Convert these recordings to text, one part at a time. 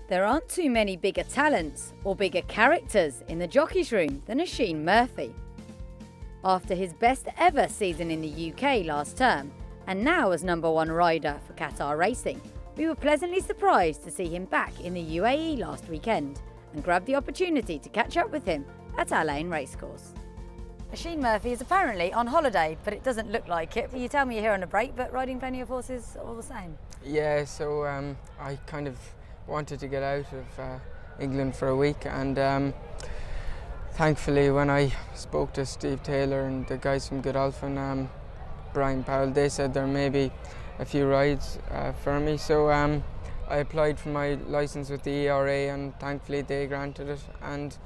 There aren't too many bigger talents or bigger characters in the jockeys room than Oisin Murphy. After his best ever season in the UK last term, and now as #1 rider for Qatar Racing, we were pleasantly surprised to see him back in the UAE last weekend and grabbed the opportunity to catch up with him at Al Ain Racecourse. Oisin Murphy is apparently on holiday, but it doesn't look like it. You tell me you're here on a break, but riding plenty of horses all the same. Yeah, so I kind of wanted to get out of England for a week, and thankfully when I spoke to Steve Taylor and the guys from Godolphin, Brian Powell, they said there may be a few rides for me, so I applied for my licence with the ERA and thankfully they granted it, and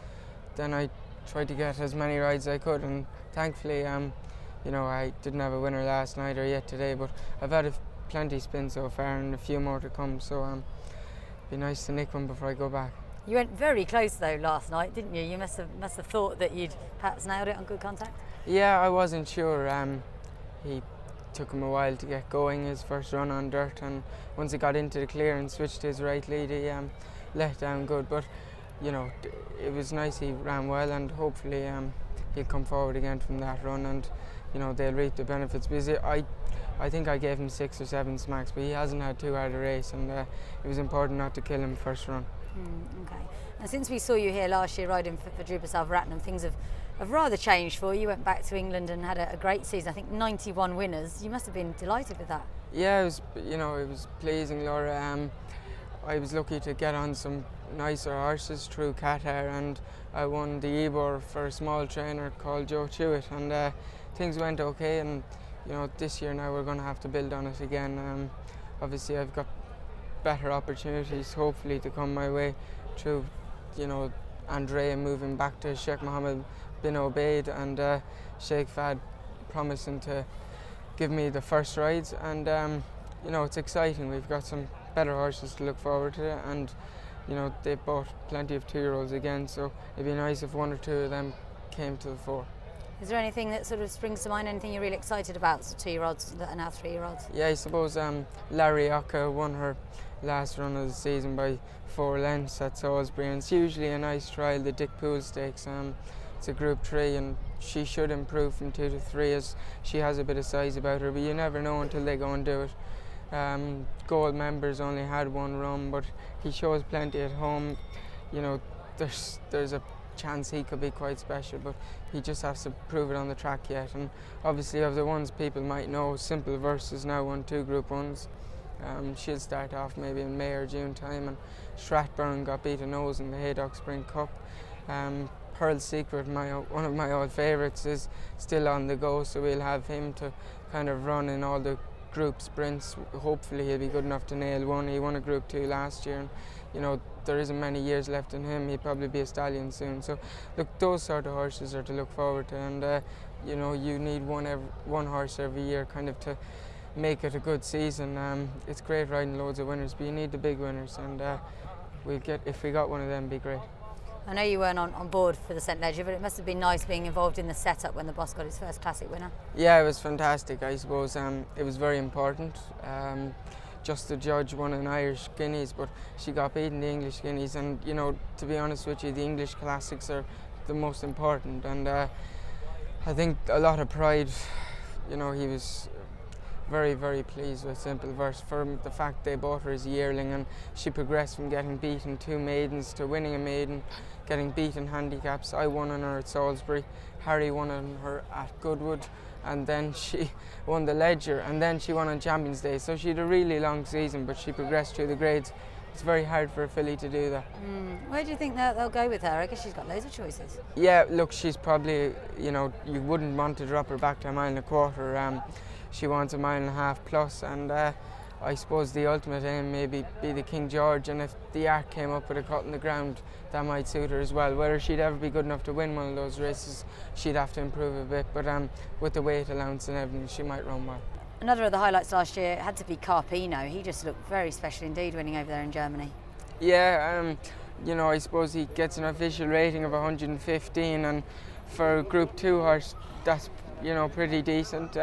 then I tried to get as many rides as I could, and thankfully you know, I didn't have a winner last night or yet today, but I've had plenty spin so far and a few more to come, so be nice to nick one before I go back. You went very close though last night, didn't you? You must have thought that you'd perhaps nailed it on good contact. Yeah, I wasn't sure. He took him a while to get going, his first run on dirt, and once he got into the clear and switched to his right lead, he let down good. But you know, it was nice he ran well, and hopefully he'll come forward again from that run, and you know, they'll reap the benefits. Because I think I gave him 6 or 7 smacks, but he hasn't had too hard a race, and it was important not to kill him first run. Okay. Now, since we saw you here last year riding for Drupa Salvaratnam, things have rather changed for you. You went back to England and had a great season. I think 91 winners. You must have been delighted with that. Yeah, it was pleasing, Laura. I was lucky to get on some nicer horses through Qatar, and I won the Ebor for a small trainer called Joe Chewett, and things went okay. And you know, this year now we're going to have to build on it again. Obviously, I've got better opportunities, hopefully, to come my way through, you know, Andrea moving back to Sheikh Mohammed bin Obaid, and Sheikh Fahd promising to give me the first rides, and you know, it's exciting. We've got some better horses to look forward to, and you know, they've bought plenty of 2-year-olds again, so it'd be nice if 1 or 2 of them came to the fore. Is there anything that sort of springs to mind, anything you're really excited about, 2-year-olds that are now 3-year-olds? Yeah, I suppose Larry Oka won her last run of the season by 4 lengths at Salisbury, and it's usually a nice trial, the Dick Poole Stakes. It's a Group 3, and she should improve from 2 to 3, as she has a bit of size about her, but you never know until they go and do it. Gold Members only had 1 run, but he shows plenty at home. You know, there's a chance he could be quite special, but he just has to prove it on the track yet. And obviously, of the ones people might know, Simple Verse has now won 2 Group 1s. She'll start off maybe in May or June time, and Stratburn got beat a nose in the Haydock Spring Cup. Pearl Secret, one of my old favourites, is still on the go, so we'll have him to kind of run in all the group sprints. Hopefully he'll be good enough to nail one. He won a Group 2 last year, and you know, there isn't many years left in him. He'll probably be a stallion soon. So look, those sort of horses are to look forward to, and you know, you need one horse every year kind of to make it a good season. It's great riding loads of winners, but you need the big winners, and if we got one of them, it'd be great. I know you weren't on board for the St Leger, but it must have been nice being involved in the setup when the boss got his first classic winner. Yeah, it was fantastic. I suppose it was very important. Just the judge won an Irish Guineas, but she got beaten the English Guineas, and you know, to be honest with you, the English Classics are the most important, and I think a lot of pride. You know, he was very, very pleased with Simple Verse for the fact they bought her as a yearling, and she progressed from getting beaten 2 maidens to winning a maiden, getting beaten handicaps. I won on her at Salisbury, Harry won on her at Goodwood, and then she won the Leger, and then she won on Champions Day. So she had a really long season, but she progressed through the grades. It's very hard for a filly to do that. Where do you think they'll go with her? I guess she's got loads of choices. Yeah, look, she's probably, you know, you wouldn't want to drop her back to 1.25 miles. She wants 1.5 miles plus, and I suppose the ultimate aim may be the King George, and if the Arc came up with a cut in the ground, that might suit her as well. Whether she'd ever be good enough to win one of those races, she'd have to improve a bit, but with the weight allowance and everything, she might run well. Another of the highlights last year had to be Carpino. He just looked very special indeed, winning over there in Germany. Yeah, you know, I suppose he gets an official rating of 115, and for a Group 2 horse, that's, you know, pretty decent.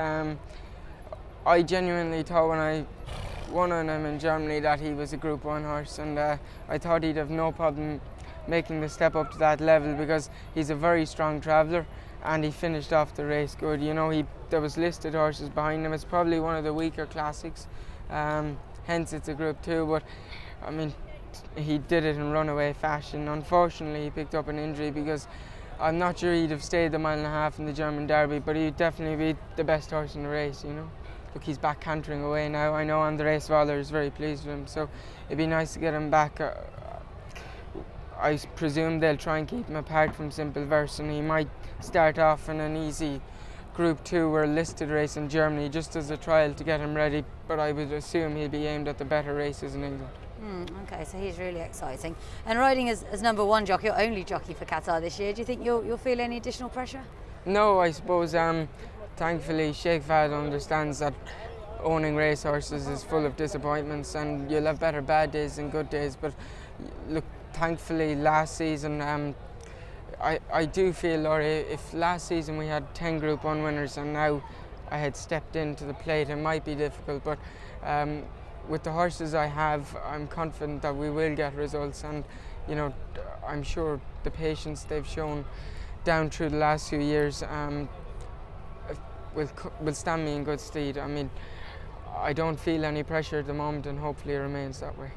I genuinely thought when I won on him in Germany that he was a Group 1 horse, and I thought he'd have no problem making the step up to that level because he's a very strong traveller and he finished off the race good. You know, there was listed horses behind him. It's probably one of the weaker classics, hence it's a Group 2, but I mean, he did it in runaway fashion. Unfortunately, he picked up an injury because I'm not sure he'd have stayed the mile and a half in the German Derby, but he'd definitely be the best horse in the race, you know. Look, he's back cantering away now. I know Andres Waller is very pleased with him, so it'd be nice to get him back. I presume they'll try and keep him apart from Simple Verse, and he might start off in an easy Group 2 or listed race in Germany just as a trial to get him ready, but I would assume he'll be aimed at the better races in England. Okay, so he's really exciting. And riding as number 1 jockey, or only jockey for Qatar this year, do you think you'll feel any additional pressure? No, I suppose thankfully Sheikh Fahd understands that owning racehorses is full of disappointments and you'll have better bad days than good days, but look, thankfully last season I do feel, Laurie, if last season we had 10 Group 1 winners and now I had stepped into the plate, it might be difficult, but with the horses I have, I'm confident that we will get results, and you know, I'm sure the patience they've shown down through the last few years will stand me in good stead. I mean, I don't feel any pressure at the moment, and hopefully it remains that way.